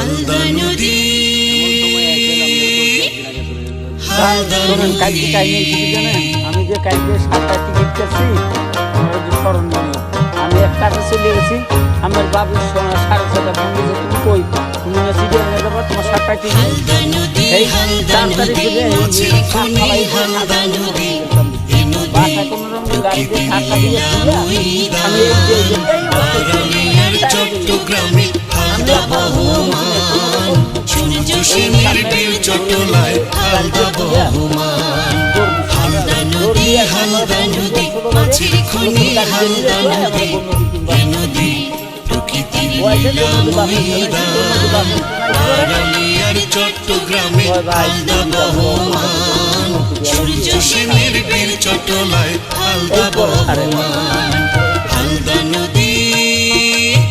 হালদা নদী কালকে কাহিনী কি জানেন, আমি যে কালকে 7টা টিকিট কাটছি আমার যে স্মরণীয়, আমি এক কাজে চলে গেছি, আমার বাবুর 6:30 ফোন দিয়েছে, তুমি কই, তুমি না সিরিয়াল নিয়ে যাবো, তোমার 7টা টিকিট এই 4 তারিখে বাসায় কোনো রকম গাড়ি দিয়ে 7টা দিয়ে আমি চট্টগ্রামে হালদা বহমান সূর্য সেনের বীর চট্টলায় হালদা বহমান হালদা নদী মাছের খনি হালদা নদী এ নদী প্রকৃতির মহিদান আড়ালিয়ার চট্টগ্রামে হালদা বহমান সূর্য সেনের বীর চট্টলায় হালদা বহমান।